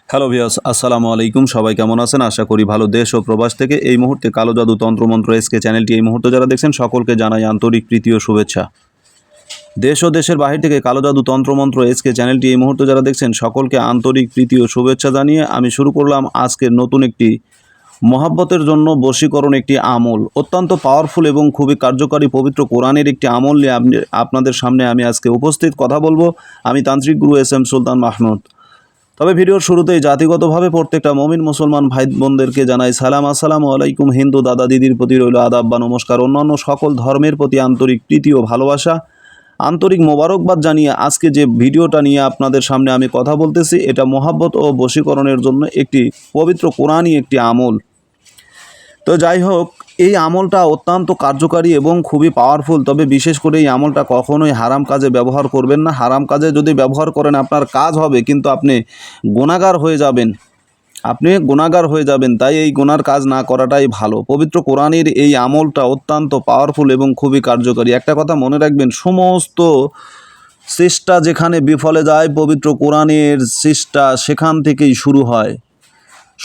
Hello viewers, আসসালামু আলাইকুম। সবাই কেমন আছেন? আশা করি ভালো। দেশ ও প্রবাস থেকে এই মুহূর্তে কালো জাদু তন্ত্রমন্ত্র এসকে চ্যানেলটি এই মুহূর্তে যারা দেখছেন সকলকে জানাই আন্তরিক প্রীতি ও শুভেচ্ছা। দেশ ও দেশের বাহির থেকে কালো জাদু তন্ত্রমন্ত্র এসকে চ্যানেলটি এই মুহূর্তে যারা দেখছেন সকলকে আন্তরিক প্রীতি ও শুভেচ্ছা জানিয়ে আমি শুরু করলাম আজকের নতুন একটি মহাব্বতের জন্য বশীকরণ একটি আমল, অত্যন্ত পাওয়ারফুল এবং খুবই কার্যকারী পবিত্র কোরআনের একটি আমল নিয়ে আপনাদের সামনে আমি আজকে উপস্থিত কথা বলবো। আমি তান্ত্রিক গুরু SM সুলতান মাহমুদ। তবে ভিডিওর শুরুতেই জাতিগতভাবে প্রত্যেকটা মমিন মুসলমান ভাই বোনদেরকে জানাই সালাম, আসসালামু আলাইকুম। হিন্দু দাদা দিদির প্রতি রইল আদাব বা নমস্কার। অন্যান্য সকল ধর্মের প্রতি আন্তরিক প্রীতি ও ভালোবাসা, আন্তরিক মোবারকবাদ জানিয়ে আজকে যে ভিডিওটা নিয়ে আপনাদের সামনে আমি কথা বলতেছি, এটা মহাব্বত ও বশীকরণের জন্য একটি পবিত্র কোরআনই একটি আমল। তো যাই হোক, এই আমলটা অত্যন্ত কার্যকারী এবং খুবই পাওয়ারফুল। তবে বিশেষ করে এই আমলটা কখনোই হারাম কাজে ব্যবহার করবেন না। হারাম কাজে যদি ব্যবহার করেন আপনার কাজ হবে, কিন্তু আপনি গুনাহগার হয়ে যাবেন। তাই এই গুনার কাজ না করাটাই ভালো। পবিত্র কোরআনের এই আমলটা অত্যন্ত পাওয়ারফুল এবং খুবই কার্যকারী। একটা কথা মনে রাখবেন, সমস্ত চেষ্টা যেখানে বিফলে যায়, পবিত্র কোরআনের চেষ্টা সেখান থেকেই শুরু হয়।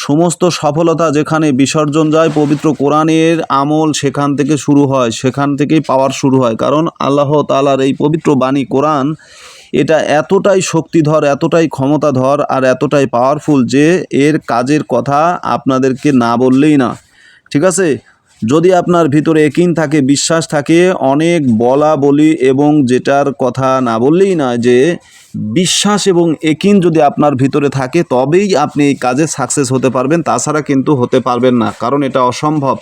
সমস্ত সফলতা যেখানে বিসর্জন যায়, পবিত্র কোরআনের আমল সেখান থেকে শুরু হয়, সেখান থেকেই পাওয়ার শুরু হয়। কারণ আল্লাহ তাআলার এই পবিত্র বাণী কোরআন, এটা এতটাই শক্তিধর, এতটাই ক্ষমতাধর আর এতটাই পাওয়ারফুল যে এর কাজের কথা আপনাদেরকে না বললেই না। ঠিক আছে? যদি আপনার ভিতরে ইয়াকিন থাকে, বিশ্বাস থাকে, অনেক বলা বলি এবং যেটার কথা না বললেই না, যে বিশ্বাস এবং ইয়াকিন যদি আপনার ভিতরে থাকে, তবেই আপনি এই কাজে সাকসেস হতে পারবেন। তাছাড়া কিন্তু হতে পারবেন না, কারণ এটা অসম্ভব।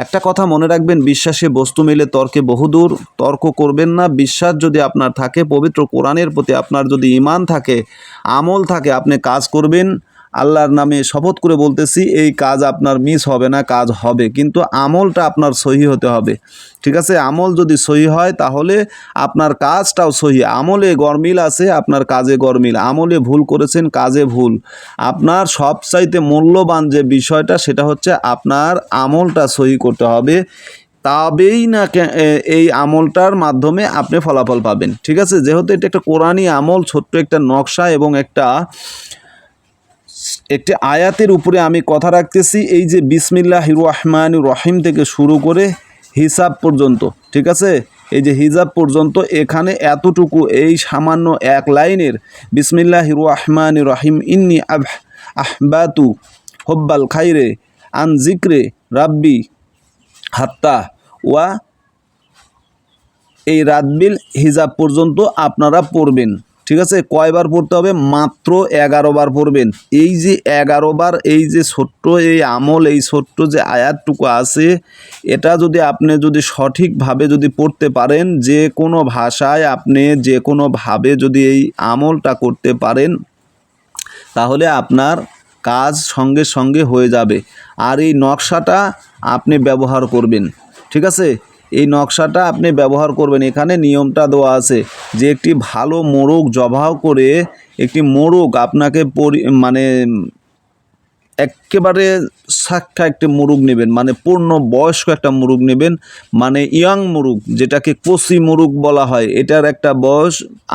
একটা কথা মনে রাখবেন, বিশ্বাসে বস্তু মেলে তর্কে বহুদূর। তর্ক করবেন না। বিশ্বাস যদি আপনার থাকে, পবিত্র কোরআনের প্রতি আপনার যদি ঈমান থাকে, আমল থাকে, আপনি কাজ করবেন। আল্লাহর নামে শপথ করে বলতেছি, এই কাজ আপনার মিস হবে না, কাজ হবে, কিন্তু আমলটা আপনার সহি হতে হবে। ঠিক আছে? আমল যদি সহি হয় তাহলে আপনার কাজটাও সহি। আমলে গরমিল আছে, আপনার কাজে গরমিল। আমলে ভুল করেছেন, কাজে ভুল। আপনার সবচাইতে মূল্যবান যে বিষয়টা, সেটা হচ্ছে আপনার আমলটা সহি করতে হবে। তবেই না এই আমলটার মাধ্যমে আপনি ফলাফল পাবেন। ঠিক আছে? যেহেতু এটা একটা কোরআনী আমল, ছোট্ট একটা নকশা এবং একটি আয়াতের উপরে আমি কথা রাখতেছি। এই যে বিসমিল্লাহির রহমানির রহিম থেকে শুরু করে হিসাব পর্যন্ত, ঠিক আছে? এই যে হিসাব পর্যন্ত, এখানে এতটুকু, এই সামান্য এক লাইনের বিসমিল্লাহির রহমানির রহিম ইন্নি আহবাতু হব্বাল খাইরে আন জিক্রে রাব্বি হাত্তা ওয়া, এই রাতবিল হিজাব পর্যন্ত আপনারা পড়বেন। ঠিক আছে? কয়বার পড়তে হবে? মাত্র 11 বার পড়বেন। এই যে 11 বার, এই যে ছোট্ট এই আমল, এই ছোট্ট যে আয়াতটুকু আছে, এটা যদি আপনি যদি সঠিকভাবে যদি পড়তে পারেন, যে কোনো ভাষায় আপনি যে কোনোভাবে যদি এই আমলটা করতে পারেন, তাহলে আপনার কাজ সঙ্গে সঙ্গে হয়ে যাবে। আর এই নকশাটা আপনি ব্যবহার করবেন। ঠিক আছে? এই নকশাটা আপনি ব্যবহার করবেন। এখানে নিয়মটা দেওয়া আছে যে একটি ভালো মোরগ জবাহ করে, একটি মোরগ আপনাকে মানে একেবারে সাক্ষা একটি মুরগ নেবেন, মানে পূর্ণ বয়স্ক একটা মুরগ নেবেন, মানে ইয়াং মুরগ, যেটাকে কচি মুরগ বলা হয়, এটার একটা বয়স।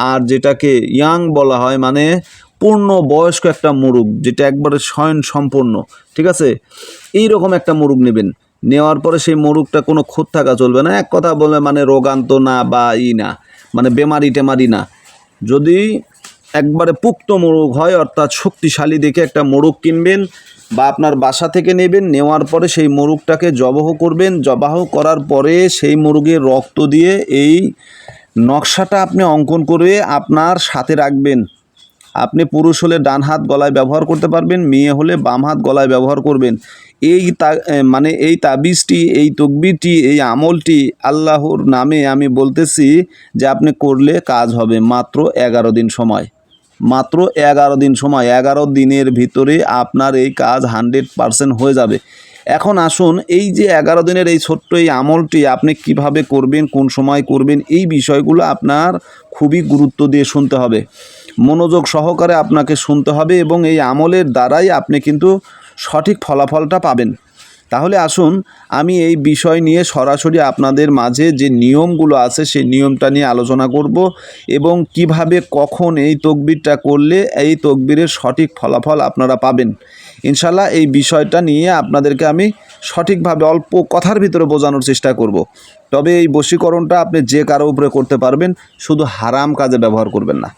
আর যেটাকে ইয়াং বলা হয় মানে পূর্ণ বয়স্ক একটা মুরগ, যেটা একবারে স্বয়ং সম্পূর্ণ। ঠিক আছে? এই রকম একটা মুরগ নেবেন। নেওয়ার পরে সেই মুরগটা কোনো খুঁত থাকা চলবে না। এক কথা বলে মানে রোগান্ত না বা না, মানে বেমারি টেমারি না। যদি একবারে পুক্ত মোরগ হয়, অর্থাৎ শক্তিশালী দেখে একটা মোরগ কিনবেন বা আপনার বাসা থেকে নেবেন। নেওয়ার পরে সেই মোরগটাকে জবাহ করবেন। জবাহ করার পরে সেই মুরগের রক্ত দিয়ে এই নকশাটা আপনি অঙ্কন করে আপনার সাথে রাখবেন। আপনি পুরুষ হলে ডান হাত গলায় ব্যবহার করতে পারবেন, মেয়ে হলে বাম হাত গলায় ব্যবহার করবেন। মানে এই তাবিজটি, এই তকবিরটি, এই আমলটি আল্লাহর নামে আমি বলতেছি যে আপনি করলে কাজ হবে। মাত্র 11 দিন সময়, মাত্র 11 দিন সময়। 11 দিনের ভিতরে আপনার এই কাজ 100% হয়ে যাবে। এখন আসুন, এই যে 11 দিনের এই ছোট্ট এই আমলটি আপনি কিভাবে করবেন, কোন সময় করবেন, এই বিষয়গুলো আপনার খুবই গুরুত্ব দিয়ে শুনতে হবে, মনোযোগ সহকারে আপনাকে শুনতে হবে, এবং এই আমলের দ্বারাই আপনি কিন্তু সঠিক ফলাফলটা পাবেন। তাহলে আসুন আমি এই বিষয় নিয়ে সরাসরি আপনাদের মাঝে যে নিয়মগুলো আছে সেই নিয়মটা নিয়ে আলোচনা করব এবং কিভাবে কখন এই তকবিরটা করলে এই তকবিরের সঠিক ফলাফল আপনারা পাবেন। ইনশাল্লাহ এই বিষয়টা নিয়ে আপনাদেরকে আমি সঠিকভাবে অল্প কথার ভিতরে বোঝানোর চেষ্টা করব। তবে এই বশীকরণটা আপনি যে কারো উপরে করতে পারবেন, শুধু হারাম কাজে ব্যবহার করবেন না,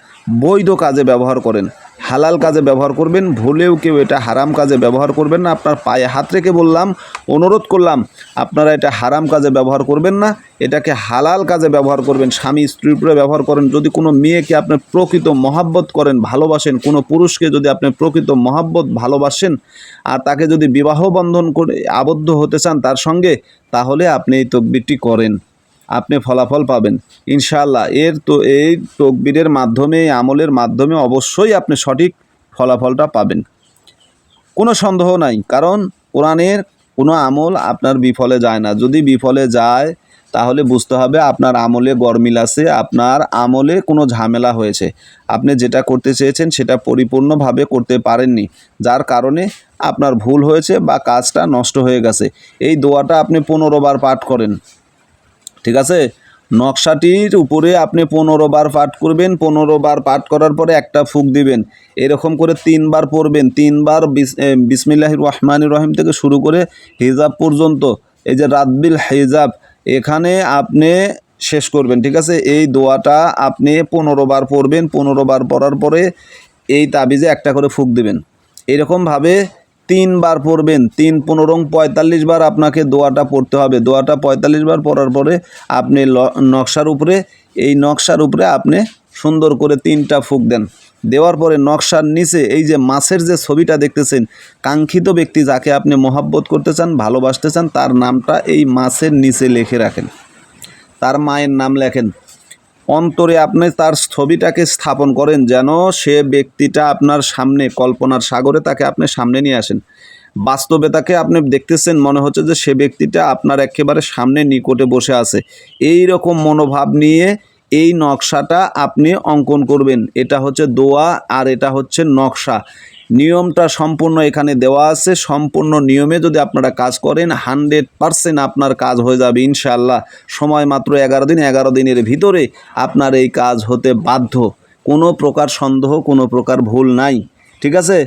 বৈধ কাজে ব্যবহার করেন, হালাল কাজে ব্যবহার করবেন। ভুলেও কেউ এটা হারাম কাজে ব্যবহার করবেন না। আপনার পায়ে হাত রেখে বললাম, অনুরোধ করলাম, আপনারা এটা হারাম কাজে ব্যবহার করবেন না, এটাকে হালাল কাজে ব্যবহার করবেন। স্বামী স্ত্রীর উপরে ব্যবহার করেন। যদি কোনো মেয়েকে আপনি প্রকৃত মহাব্বত করেন, ভালোবাসেন, কোনো পুরুষকে যদি আপনি প্রকৃত মহাব্বত ভালোবাসেন আর তাকে যদি বিবাহ বন্ধন করে আবদ্ধ হতে চান তার সঙ্গে, তাহলে আপনি এই তকবিরটি করেন, আপনি ফলাফল পাবেন ইনশাআল্লাহ। এই তকবীরের মাধ্যমে, এই আমলের মাধ্যমে অবশ্যই আপনি সঠিক ফলাফলটা পাবেন, কোনো সন্দেহ নাই। কারণ কোরআনের কোনো আমল আপনার বিফলে যায় না। যদি বিফলে যায় তাহলে বুঝতে হবে আপনার আমলে গরমিল আছে, আপনার আমলে কোনো ঝামেলা হয়েছে, আপনি যেটা করতে চেয়েছেন সেটা পরিপূর্ণভাবে করতে পারেননি, যার কারণে আপনার ভুল হয়েছে বা কাজটা নষ্ট হয়ে গেছে। এই দোয়াটা আপনি 15 বার পাঠ করেন, ঠিক আছে? নকশাটির উপরে আপনি 15 বার পাঠ করবেন। 15 বার পাঠ করার পরে একটা ফুঁক দিবেন। এরকম করে 3 বার পড়বেন। 3 বার বিসমিল্লাহির রহমানির রহিম থেকে শুরু করে হিজাব পর্যন্ত, এই যে রাতবিল হিজাব, এখানে আপনি শেষ করবেন, ঠিক আছে? এই দোয়াটা আপনি 15 বার পড়বেন। 15 বার পড়ার পরে এই তাবিজে একটা করে ফুঁক দিবেন। এরকমভাবে 3 বার পড়বেন। 3 15 45 বার আপনাকে দোয়াটা পড়তে হবে। দোয়াটা 45 বার পড়ার পরে আপনি নকশার উপরে আপনি সুন্দর করে 3টা ফুঁক দেন। দেওয়ার পরে নকশার নিচে এই যে মাছের যে ছবিটা দেখতেছেন, কাঙ্ক্ষিত ব্যক্তি যাকে আপনি মহাব্বত করতে চান, ভালোবাসতে চান, তার নামটা এই মাছের নিচে লিখে রাখেন, তার মায়ের নাম লেখেন। অন্তরে আপনি তার ছবিটাকে স্থাপন করেন, যেন সে ব্যক্তিটা আপনার সামনে, কল্পনার সাগরে তাকে আপনি সামনে নিয়ে আসেন। বাস্তবে তাকে আপনি দেখতেছেন, মনে হচ্ছে যে সে ব্যক্তিটা আপনার একেবারে সামনে নিকটে বসে আছে। এই রকম মনোভাব নিয়ে এই নকশাটা আপনি অঙ্কন করবেন। এটা হচ্ছে দোয়া আর এটা হচ্ছে নকশা। নিয়মটা সম্পূর্ণ এখানে দেওয়া আছে। সম্পূর্ণ নিয়মে যদি আপনারা কাজ করেন 100% আপনার কাজ হয়ে যাবে ইনশাআল্লাহ। সময় মাত্র 11 দিন। 11 দিনের ভিতরে আপনার এই কাজ হতে বাধ্য। কোনো প্রকার সন্দেহ, কোনো প্রকার ভুল নাই, ঠিক আছে?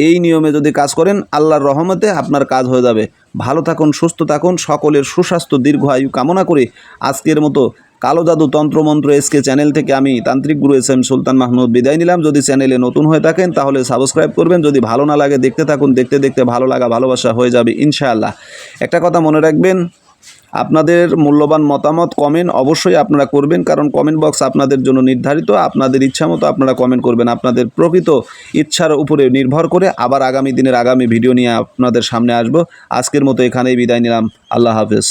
এই নিয়মে যদি কাজ করেন আল্লাহর রহমতে আপনার কাজ হয়ে যাবে। ভালো থাকুন, সুস্থ থাকুন, সকলের সুস্বাস্থ্য দীর্ঘ আয়ু কামনা করে আজকের মতো কালো জাদু তন্ত্রমন্ত্র এসকে চ্যানেল থেকে আমি তান্ত্রিক গুরু এস এম সুলতান মাহমুদ বিদায় নিলাম। যদি চ্যানেলে নতুন হয়ে থাকেন তাহলে সাবস্ক্রাইব করবেন। যদি ভালো না লাগে দেখতে থাকুন, দেখতে দেখতে ভালো লাগা ভালোবাসা হয়ে যাবে ইনশাআল্লাহ। একটা কথা মনে রাখবেন, আপনাদের মূল্যবান মতামত কমেন্ট অবশ্যই আপনারা করবেন, কারণ কমেন্ট বক্স আপনাদের জন্য নির্ধারিত। আপনাদের ইচ্ছা মতো আপনারা কমেন্ট করবেন, আপনাদের প্রকৃত ইচ্ছার উপরে নির্ভর করে আবার আগামী দিনের আগামী ভিডিও নিয়ে আপনাদের সামনে আসব। আজকের মতো এখানেই বিদায় নিলাম। আল্লাহ হাফেজ।